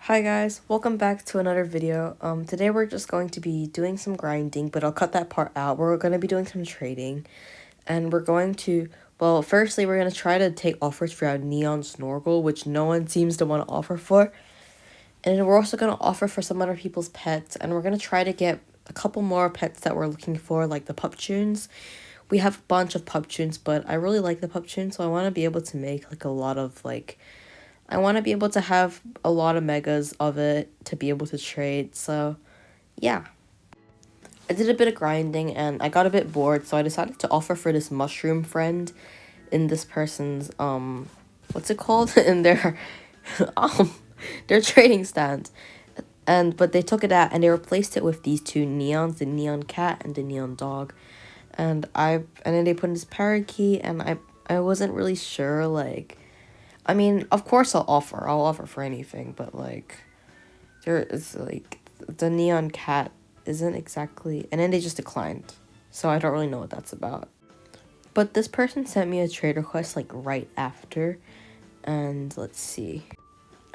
Hi guys, welcome back to another video. Today we're just going to be doing some grinding, but I'll cut that part out. We're going to be doing some trading, and we're going to, well, firstly we're going to try to take offers for our Neon Snorkel, which no one seems to want to offer for. And then we're also going to offer for some other people's pets, and we're going to try to get a couple more pets that we're looking for, like the Puptunes. We have a bunch of Puptunes, but I really like the Puptunes, so I want to be able to make like a lot of I want to be able to have a lot of megas of it to be able to trade. So, yeah. I did a bit of grinding and I got a bit bored, so I decided to offer for this mushroom friend in this person's what's it called? In their um their trading stand. But they took it out and they replaced it with these two neons, the neon cat and the neon dog. And then they put in this parakeet and I wasn't really sure I mean, of course I'll offer. I'll offer for anything, but there is the neon cat isn't exactly, and then they just declined. So I don't really know what that's about. But this person sent me a trade request right after, and let's see.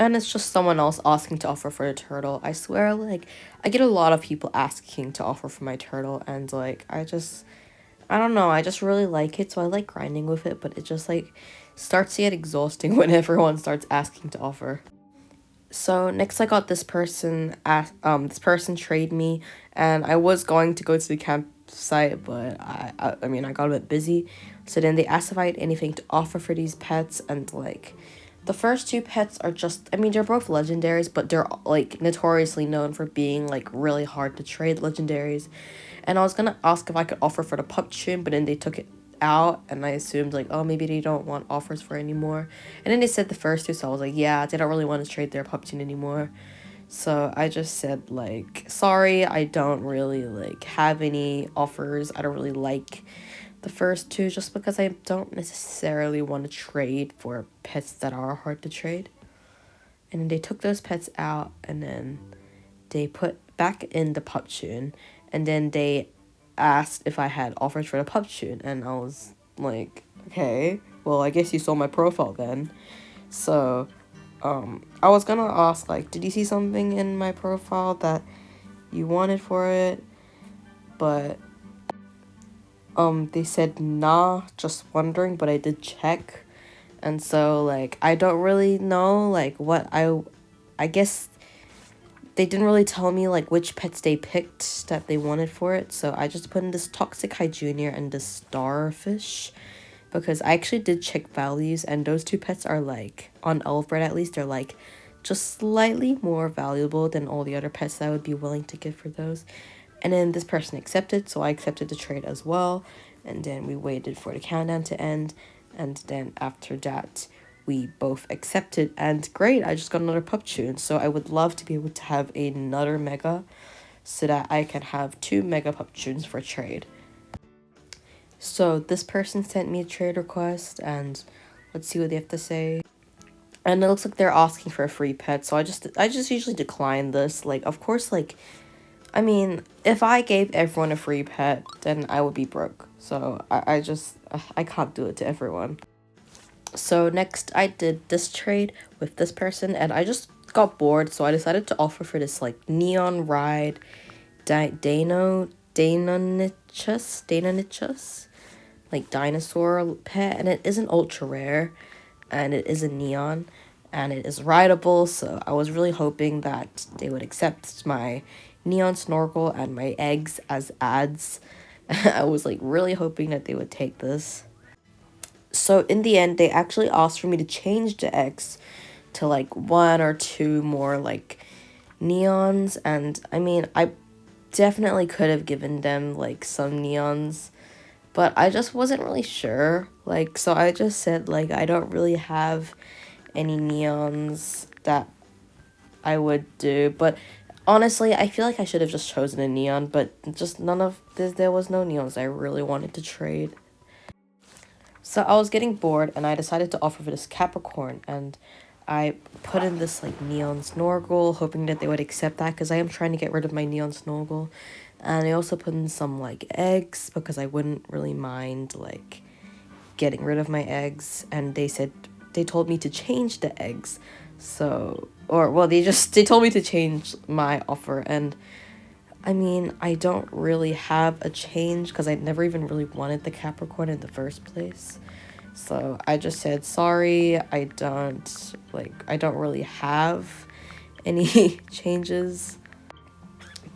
And it's just someone else asking to offer for the turtle. I swear, I get a lot of people asking to offer for my turtle, and I don't know, I just really like it, so I like grinding with it, but it just starts to get exhausting when everyone starts asking to offer. So next I got this person this person trade me, and I was going to go to the campsite, but I mean I got a bit busy. So then they asked if I had anything to offer for these pets, and the first two pets are just, I mean, they're both legendaries, but they're notoriously known for being really hard to trade legendaries. And I was gonna ask if I could offer for the Puptune, but then they took it out, and I assumed oh, maybe they don't want offers for anymore. And then they said the first two, so I was yeah, they don't really want to trade their Puptune anymore. So I just said sorry, I don't really have any offers. I don't really like the first two just because I don't necessarily want to trade for pets that are hard to trade. And then they took those pets out, and then they put back in the Puptune, and then they asked if I had offers for the Puptune, and I was okay, well, I guess you saw my profile then. So, I was gonna ask, did you see something in my profile that you wanted for it? But, they said nah, just wondering, but I did check. And so, I don't really know, what I guess they didn't really tell me which pets they picked that they wanted for it, so I just put in this Toxic High Junior and this Starfish, because I actually did check values, and those two pets are on Elfbred at least, they're just slightly more valuable than all the other pets that I would be willing to give for those. And then this person accepted, so I accepted the trade as well, and then we waited for the countdown to end, and then after that we both accepted, and great, I just got another Puptune, so I would love to be able to have another Mega so that I can have 2 Mega Puptunes for trade. So this person sent me a trade request, and let's see what they have to say. And it looks like they're asking for a free pet, so I just usually decline this. Of course, I mean, if I gave everyone a free pet, then I would be broke. So I can't do it to everyone. So next I did this trade with this person, and I just got bored, so I decided to offer for this Neon Ride Deinonychus, dinosaur pet, and it isn't ultra rare, and it is a neon, and it is rideable, so I was really hoping that they would accept my neon snorkel and my eggs as ads. I was really hoping that they would take this. So in the end, they actually asked for me to change the eggs to 1 or 2 more neons, and I mean, I definitely could have given them some neons, but I just wasn't really sure. So I just said I don't really have any neons that I would do, but honestly, I feel like I should have just chosen a neon, but just there was no neons I really wanted to trade. So I was getting bored, and I decided to offer for this Capricorn, and I put in this neon snorkel, hoping that they would accept that, because I am trying to get rid of my neon snorkel. And I also put in some eggs, because I wouldn't really mind getting rid of my eggs. And they told me to change the eggs, so or well, they told me to change my offer, and I mean, I don't really have a change because I never even really wanted the Capricorn in the first place. So I just said sorry. I don't really have any changes.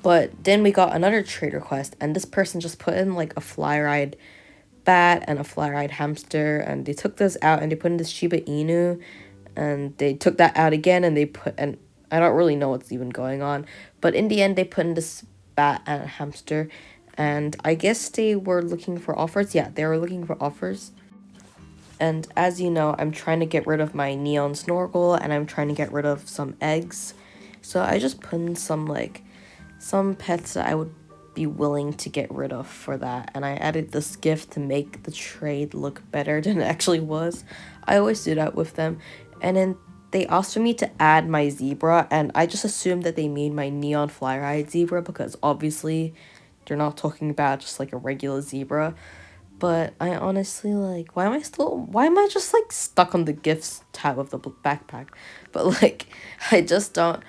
But then we got another trade request, and this person just put in like a fly ride bat and a fly ride hamster, and they took this out and they put in this Shiba Inu, and they took that out again, and they put, and I don't really know what's even going on, but in the end they put in this bat and a hamster, and I guess they were looking for offers. Yeah, they were looking for offers. And as you know, I'm trying to get rid of my neon snorkel, and I'm trying to get rid of some eggs. So I just put in some pets that I would be willing to get rid of for that, and I added this gift to make the trade look better than it actually was. I always do that with them. And then they asked for me to add my zebra, and I just assumed that they mean my neon fly ride zebra, because obviously they're not talking about just like a regular zebra. But I honestly, like, why am I just like stuck on the gifts tab of the backpack? But like, I just don't.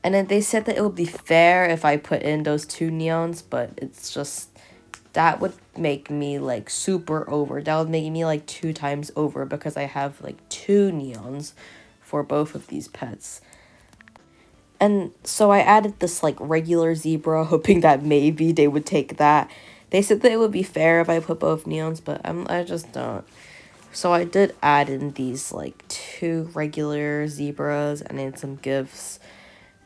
And then they said that it would be fair if I put in those two neons, but it's just, that would make me like super over. That would make me like 2 times over, because I have like 2 neons for both of these pets. And so I added this like regular zebra, hoping that maybe they would take that. They said that it would be fair if I put both neons, but I just don't. So I did add in these like 2 regular zebras and then some gifts.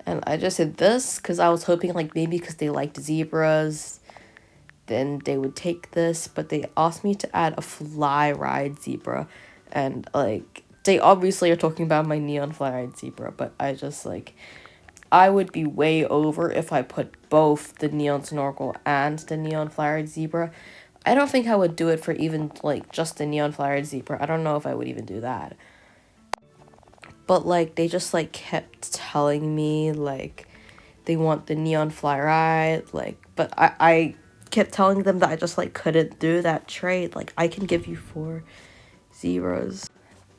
And I just did this because I was hoping like maybe because they liked zebras, then they would take this. But they asked me to add a fly ride zebra. And like, they obviously are talking about my neon fly ride zebra, but I just like, I would be way over if I put both the neon snorkel and the neon fly ride zebra. I don't think I would do it for even like just the neon fly ride zebra. I don't know if I would even do that. But like, they just like kept telling me like they want the neon fly ride, like, but I kept telling them that I just like couldn't do that trade. Like, I can give you 4 zeros.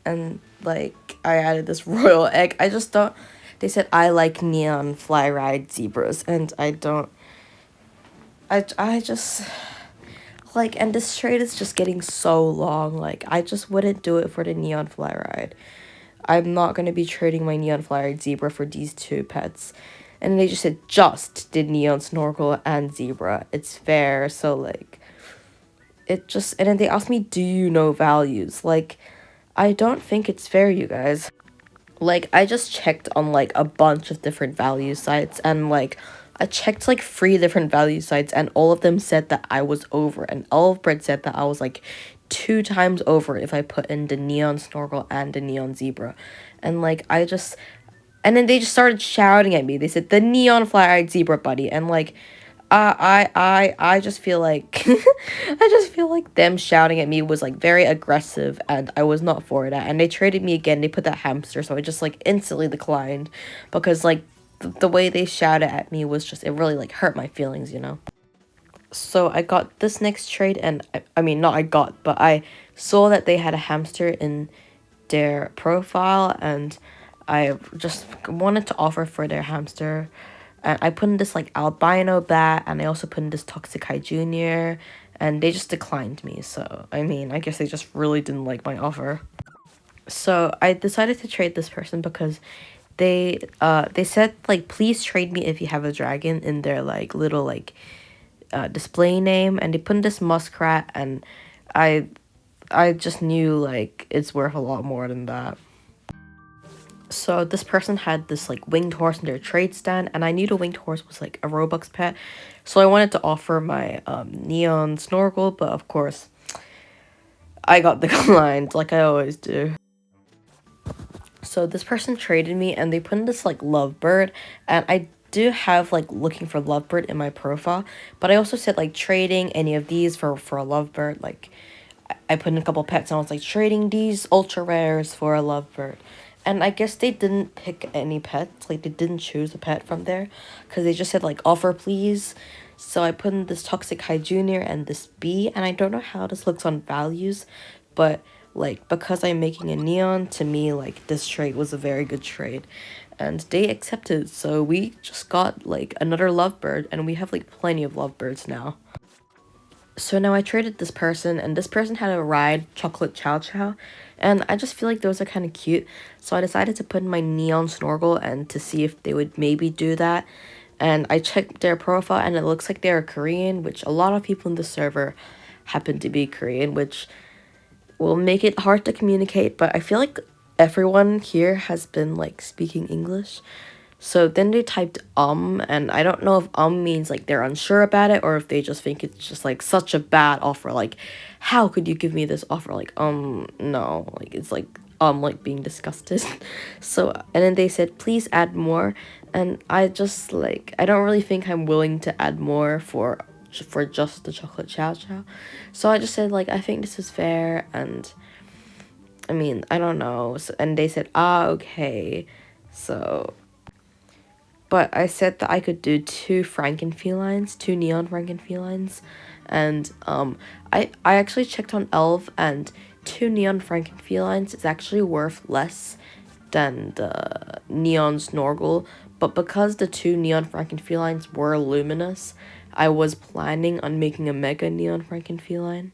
And like, I added this royal egg. I just don't. They said I like neon fly ride zebras, and I don't. I just like, and this trade is just getting so long. Like, I just wouldn't do it for the neon fly ride. I'm not going to be trading my neon fly ride zebra for these 2 pets. And they just said just did neon snorkel and zebra. It's fair. So like, it just, and then they asked me, do you know values? Like, I don't think it's fair, you guys. Like, I just checked on like a bunch of different value sites, and like, I checked like 3 different value sites, and all of them said that I was over, and Olive Bread said that I was like 2 times over if I put in the neon snorkel and the neon zebra. And like, and then they just started shouting at me. They said the neon fly-eyed zebra buddy, and like, I just feel like I just feel like them shouting at me was like very aggressive, and I was not for that. And they traded me again. They put that hamster, so I just like instantly declined, because like the way they shouted at me was just, it really like hurt my feelings, you know. So I got this next trade, and I mean, not I got, but I saw that they had a hamster in their profile, and I just wanted to offer for their hamster. And I put in this like albino bat, and I also put in this Toxic High Junior, and they just declined me. So I mean, I guess they just really didn't like my offer. So I decided to trade this person because they said like, please trade me if you have a dragon in their like little like display name, and they put in this muskrat, and I just knew like it's worth a lot more than that. So this person had this like winged horse in their trade stand, and I knew the winged horse was like a Robux pet, so I wanted to offer my neon snorkel, but of course I got declined like I always do. So this person traded me, and they put in this like lovebird, and I do have like looking for lovebird in my profile, but I also said like trading any of these for a lovebird. Like, I put in a couple pets, and I was like trading these ultra rares for a lovebird. And I guess they didn't pick any pets, like they didn't choose a pet from there, because they just said like offer please. So I put in this Toxic High Junior and this bee, and I don't know how this looks on values, but like, because I'm making a neon, to me like this trade was a very good trade. and they accepted. So we just got like another lovebird, and we have like plenty of lovebirds now. So now I traded this person, and this person had a ride chocolate chow chow, and I just feel like those are kind of cute. So I decided to put in my neon snorkel and to see if they would maybe do that. And I checked their profile, and it looks like they're Korean, which a lot of people in the server happen to be Korean, which will make it hard to communicate. But I feel like everyone here has been like speaking English. So then they typed and I don't know if means like they're unsure about it, or if they just think it's just like such a bad offer. Like, how could you give me this offer? Like, no, like it's like being disgusted. So, and then they said, please add more. And I just like, I don't really think I'm willing to add more for just the chocolate chow chow. So I just said like, I think this is fair. And I mean, I don't know. So, and they said, ah, okay. So, but I said that I could do two Frankenfelines, two neon Frankenfelines, and I actually checked on Elf, and two neon Frankenfelines is actually worth less than the neon Snorgle, but because the two neon Frankenfelines were luminous, I was planning on making a mega neon Frankenfeline.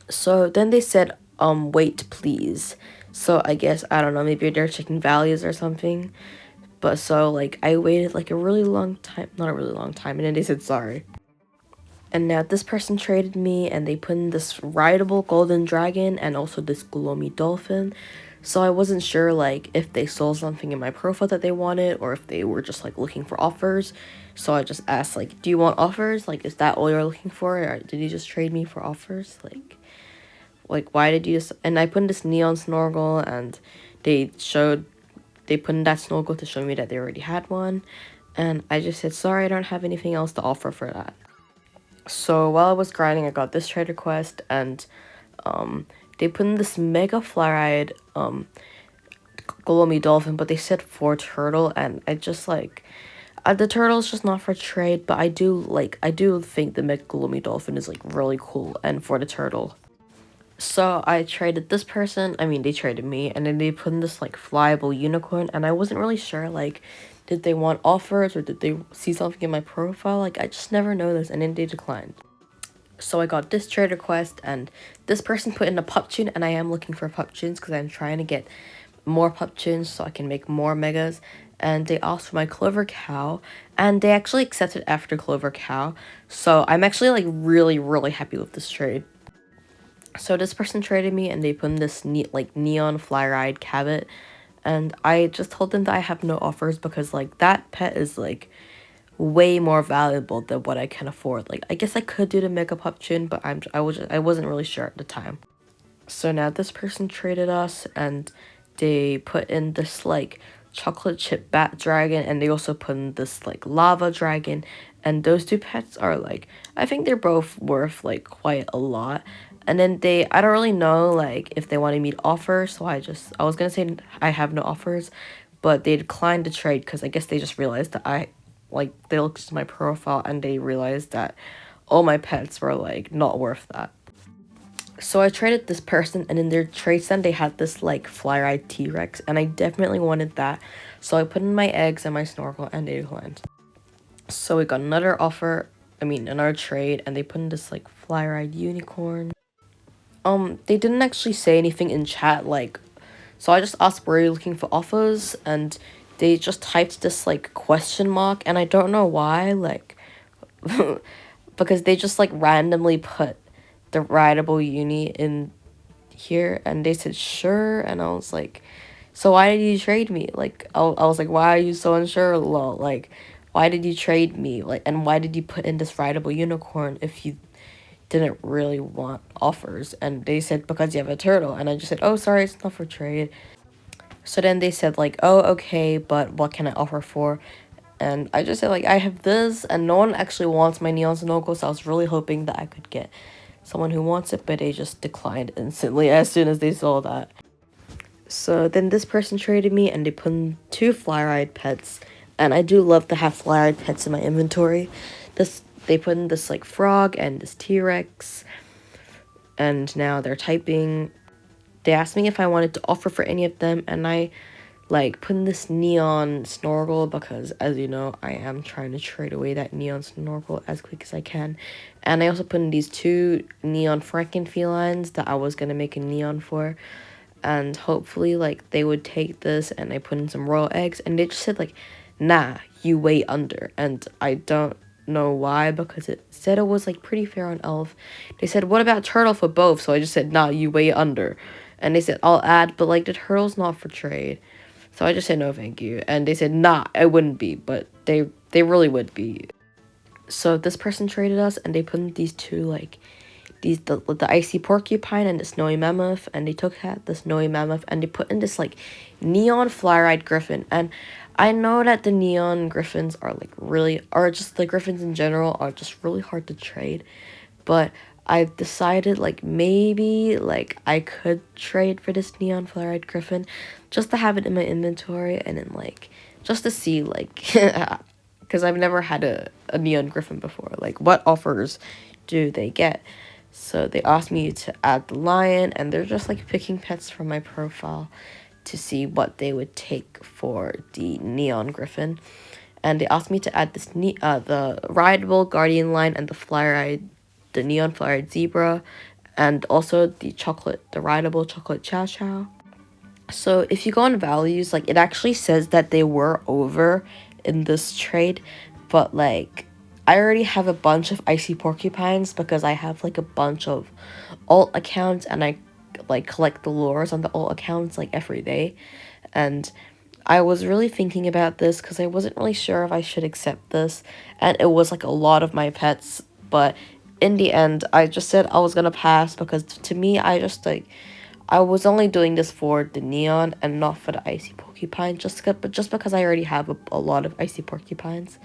So then they said, wait please. So I guess, I don't know, maybe they're checking values or something. But so, like, I waited, like, a really long time, not a really long time, and then they said sorry. And now this person traded me, and they put in this rideable golden dragon, and also this gloomy dolphin. So I wasn't sure, like, if they saw something in my profile that they wanted, or if they were just, like, looking for offers. So I just asked, like, do you want offers? Like, is that all you're looking for? Or did you just trade me for offers? Like, why did you just... And I put in this neon snorkel, and they put in that snorkel to show me that they already had one, and I just said, sorry, I don't have anything else to offer for that. So while I was grinding, I got this trade request, and they put in this mega fly-eyed gloomy dolphin, but they said for turtle, and I just like, the turtle's just not for trade, but I do think the mega gloomy dolphin is like really cool, and for the turtle. So I traded this person, I mean, they traded me, and then they put in this, like, flyable unicorn, and I wasn't really sure, like, did they want offers, or did they see something in my profile? Like, I just never know this, and then they declined. So I got this trade request, and this person put in a pup tune, and I am looking for pup tunes, because I'm trying to get more pup tunes so I can make more megas, and they asked for my Clover Cow, and they actually accepted after Clover Cow, so I'm actually, like, really, really happy with this trade. So this person traded me, and they put in this neon fly ride Cabot, and I just told them that I have no offers because like that pet is like way more valuable than what I can afford. Like, I guess I could do the mega pup tune, but I wasn't really sure at the time. So now this person traded us, and they put in this like chocolate chip bat dragon, and they also put in this like lava dragon, and those two pets are like, I think they're both worth like quite a lot. And then I don't really know like if they wanted me to offer, so I was gonna say I have no offers, but they declined the trade because I guess they just realized that they looked at my profile, and they realized that all my pets were like not worth that. So I traded this person, and in their trade stand they had this like fly ride T-Rex, and I definitely wanted that. So I put in my eggs and my snorkel, and they declined. So we got another offer, another trade, and they put in this like fly ride unicorn. They didn't actually say anything in chat, like, so I just asked, were you looking for offers? And they just typed this like question mark, and I don't know why, like, because they just like randomly put the rideable uni in here, and they said sure, and I was like, so why did you trade me? Like, I was like, why are you so unsure, lol? Like, why did you trade me? Like, and why did you put in this rideable unicorn if you didn't really want offers? And they said, because you have a turtle, and I just said, oh, sorry, it's not for trade. So then they said like, oh, okay, but what can I offer for? And I just said like, I have this, and no one actually wants my Neon Sunoco, so I was really hoping that I could get someone who wants it, but they just declined instantly as soon as they saw that. So then this person traded me, and they put in two fly ride pets, and I do love to have fly ride pets in my inventory. They put in this like frog and this T-Rex, and now they're typing. They asked me if I wanted to offer for any of them, and I like putting this neon snorkel because, as you know, I am trying to trade away that neon snorkel as quick as I can. And I also put in these 2 neon frankenfelines that I was going to make a neon for. And hopefully, like, they would take this, and I put in some royal eggs, and they just said, like, nah, you weigh under. And I don't know why, because it said it was, like, pretty fair on Elf. They said, what about turtle for both? So I just said, nah, you weigh under. And they said, I'll add, but, like, the turtle's not for trade. So I just said no thank you. And they said, nah, it wouldn't be, but they really would be. So this person traded us, and they put in these 2, like, the icy porcupine and the snowy mammoth, and they took out the snowy mammoth, and they put in this, like, neon fly-eyed griffin. And I know that the neon griffins are, like, really, or just the griffins in general are just really hard to trade, but I decided, like, maybe, like, I could trade for this neon fly-eyed griffin just to have it in my inventory, and then, like, just to see, like, because I've never had a neon griffin before. Like, what offers do they get? So they asked me to add the lion, and they're just, like, picking pets from my profile to see what they would take for the neon griffin. And they asked me to add this the rideable guardian lion and the neon fly-eyed zebra, and also the rideable chocolate chow chow. So if you go on values, like, it actually says that they were over in this trade, but, like, I already have a bunch of icy porcupines because I have, like, a bunch of alt accounts, and I, like, collect the lures on the alt accounts, like, every day. And I was really thinking about this because I wasn't really sure if I should accept this, and it was, like, a lot of my pets, but in the end, I just said I was gonna pass because to me, I was only doing this for the neon and not for the icy porcupine, just because I already have a lot of icy porcupines.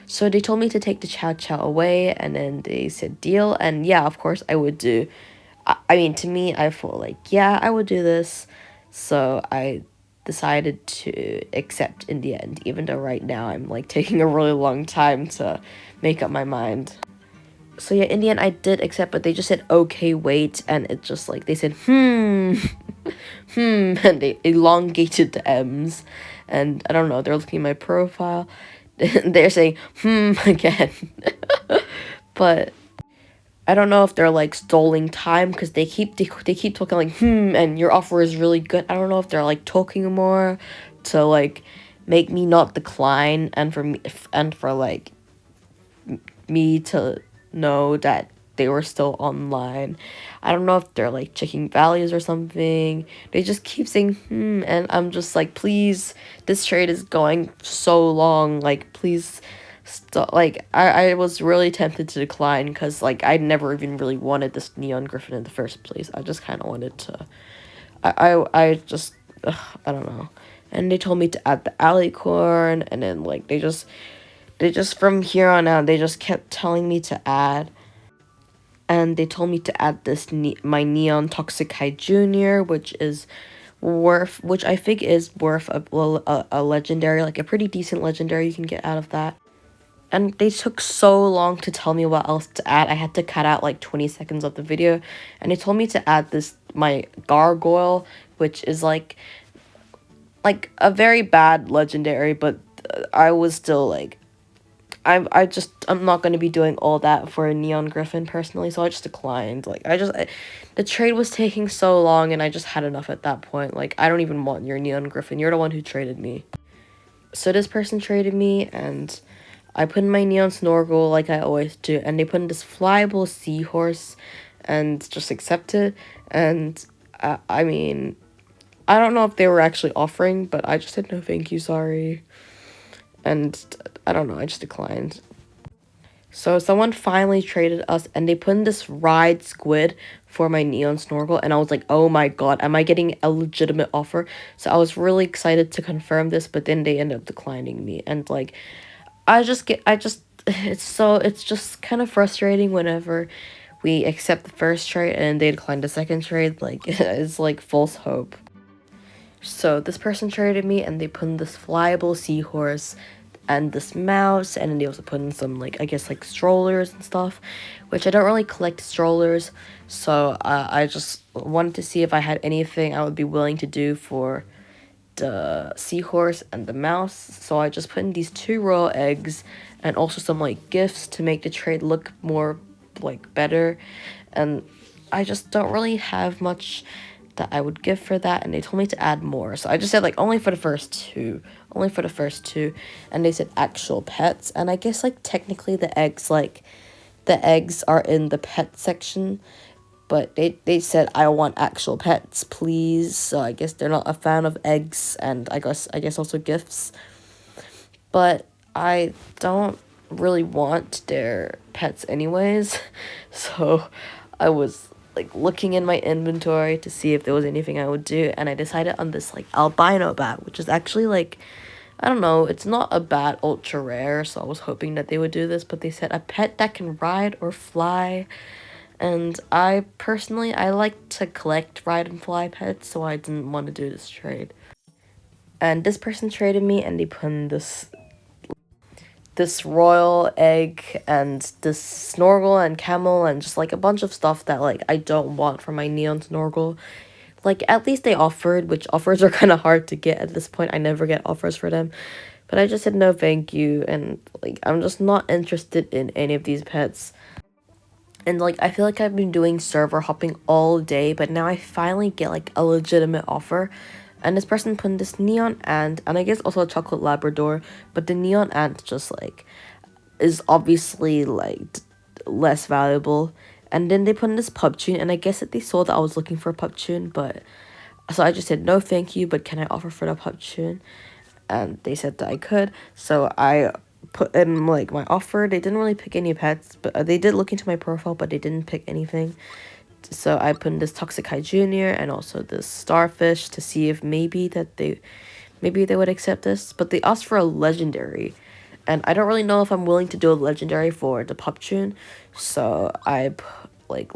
So they told me to take the chow chow away, and then they said deal, and yeah, of course I would do. I mean, to me, I felt like, yeah, I would do this. So I decided to accept in the end, even though right now I'm, like, taking a really long time to make up my mind. So yeah, in the end I did accept, but they just said, okay, wait, and it just, like, they said, and they elongated the M's, and I don't know, they're looking at my profile, they're saying, again, but I don't know if they're, like, stalling time, because they keep talking, like, and your offer is really good. I don't know if they're, like, talking more to, like, make me not decline, and for like me to know that they were still online. I don't know if they're, like, checking values or something. They just keep saying and I'm just like, please, this trade is going so long, like, please stop. Like, I was really tempted to decline because, like, I never even really wanted this neon griffin in the first place. I just kind of wanted to, I just I don't know. And they told me to add the alicorn, and then, like, they just from here on out, they just kept telling me to add. And they told me to add this my Neon Toxic Kai Jr., which I think is worth a legendary, like, a pretty decent legendary you can get out of that. And they took so long to tell me what else to add. I had to cut out, like, 20 seconds of the video. And they told me to add my Gargoyle, which is, like a very bad legendary, but I was still, like, I'm not going to be doing all that for a Neon Griffin personally, so I just declined. Like, the trade was taking so long, and I just had enough at that point. Like, I don't even want your Neon Griffin. You're the one who traded me. So this person traded me, and I put in my Neon Snorkel like I always do, and they put in this flyable seahorse, and just accepted. And I mean, I don't know if they were actually offering, but I just said no thank you, sorry. And I don't know, I just declined. So someone finally traded us, and they put in this ride squid for my neon snorkel, and I was like, oh my god, am I getting a legitimate offer? So I was really excited to confirm this, but then they ended up declining me, and, like, it's just kind of frustrating whenever we accept the first trade and they decline the second trade. Like, it's like false hope. So this person traded me, and they put in this flyable seahorse and this mouse, and then they also put in some, like, I guess, like, strollers and stuff, which I don't really collect strollers, so I just wanted to see if I had anything I would be willing to do for the seahorse and the mouse, so I just put in these 2 royal eggs and also some like gifts to make the trade look more like better. And I just don't really have much that I would give for that, and they told me to add more, so I just said like only for the first two, and they said actual pets. And I guess like technically the eggs are in the pet section, but they said I want actual pets please, so I guess they're not a fan of eggs and I guess also gifts. But I don't really want their pets anyways. So I was like looking in my inventory to see if there was anything I would do, and I decided on this like albino bat, which is actually like, I don't know, it's not a bat ultra rare, so I was hoping that they would do this, but they said a pet that can ride or fly. And I personally, I like to collect ride and fly pets, so I didn't want to do this trade. And this person traded me, and they put in this royal egg and this Snorgle and camel and just like a bunch of stuff that like I don't want for my neon Snorgle. Like at least they offered, which offers are kind of hard to get at this point. I never get offers for them. But I just said no thank you, and like I'm just not interested in any of these pets. And like I feel like I've been doing server hopping all day, but now I finally get like a legitimate offer. And this person put in this neon ant, and I guess also a chocolate Labrador, but the neon ant just like is obviously like less valuable. And then they put in this Pupchun, and I guess that they saw that I was looking for a Pupchun, but so I just said no thank you, but can I offer for the Pupchun? And they said that I could, so I put in like my offer. They didn't really pick any pets, but they did look into my profile, but they didn't pick anything. So I put in this Toxic Junior and also this Starfish to see if maybe they would accept this. But they asked for a legendary, and I don't really know if I'm willing to do a legendary for the Pupchun. So I like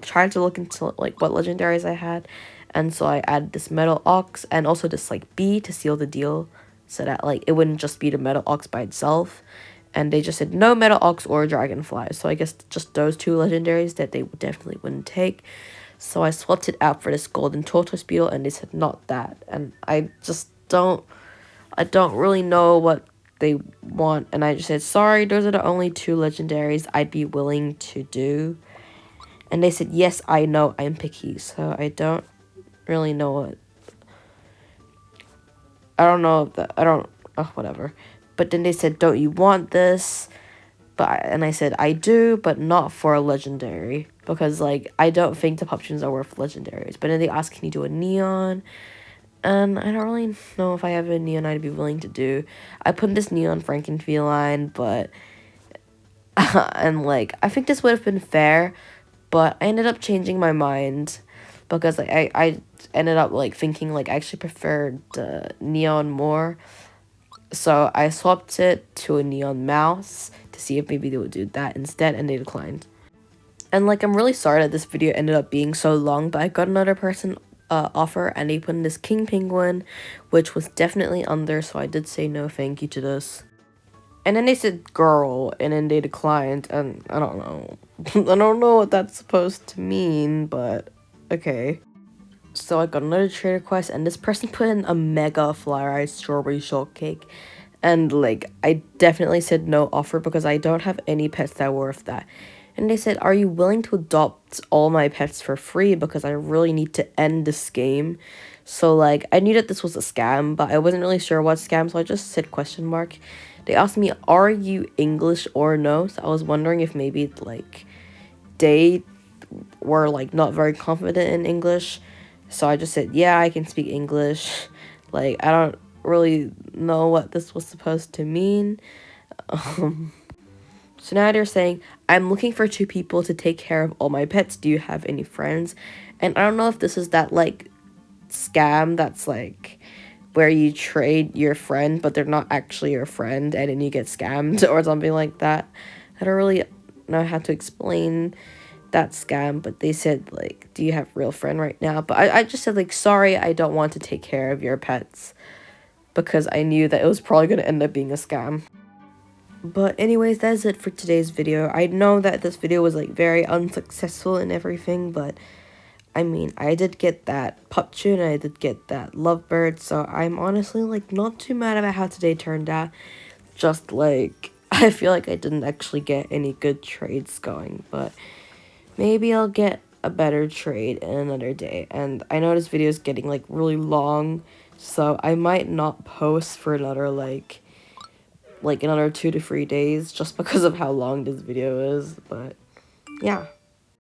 tried to look into like what legendaries I had, and so I added this Metal Ox and also this like bee to seal the deal, so that like it wouldn't just be the Metal Ox by itself. And they just said no Metal Ox or Dragonfly, so I guess just those 2 legendaries that they definitely wouldn't take. So I swapped it out for this Golden Tortoise Beetle, and they said not that. And I don't really know what they want, and I just said sorry, those are the only 2 legendaries I'd be willing to do. And they said yes, I know I'm picky, so I don't really know what, whatever. But then they said, don't you want this? And I said, I do, but not for a legendary. Because, like, I don't think the Pupchuns are worth legendaries. But then they asked, can you do a neon? And I don't really know if I have a neon I'd be willing to do. I put in this neon Frankenfeline, but... and, like, I think this would have been fair. But I ended up changing my mind. Because, like, I ended up, like, thinking, like, I actually preferred the neon more. So I swapped it to a neon mouse to see if maybe they would do that instead, and they declined. And like, I'm really sorry that this video ended up being so long, but I got another person offer, and they put in this King Penguin, which was definitely under, so I did say no thank you to this. And then they said girl, and then they declined, and I don't know. I don't know what that's supposed to mean, but okay. So I got another trade request, and this person put in a mega fly-eyed strawberry shortcake. And like, I definitely said no offer because I don't have any pets that were worth that. And they said, are you willing to adopt all my pets for free? Because I really need to end this game. So like, I knew that this was a scam, but I wasn't really sure what scam, so I just said question mark. They asked me, are you English or no? So I was wondering if maybe like they were like not very confident in English. So I just said, yeah, I can speak English. Like, I don't really know what this was supposed to mean. So now they're saying, I'm looking for 2 people to take care of all my pets. Do you have any friends? And I don't know if this is that, like, scam that's, like, where you trade your friend, but they're not actually your friend, and then you get scammed or something like that. I don't really know how to explain that scam, but they said like, do you have a real friend right now? But I just said like, sorry, I don't want to take care of your pets, because I knew that it was probably going to end up being a scam. But anyways, that's it for today's video. I know that this video was like very unsuccessful and everything, but I mean, I did get that Pupchu and I did get that Lovebird, so I'm honestly, like, not too mad about how today turned out. Just, like, I feel like I didn't actually get any good trades going, but maybe I'll get a better trade in another day. And I know this video is getting, like, really long, so I might not post for another, like another 2 to 3 days just because of how long this video is, but yeah.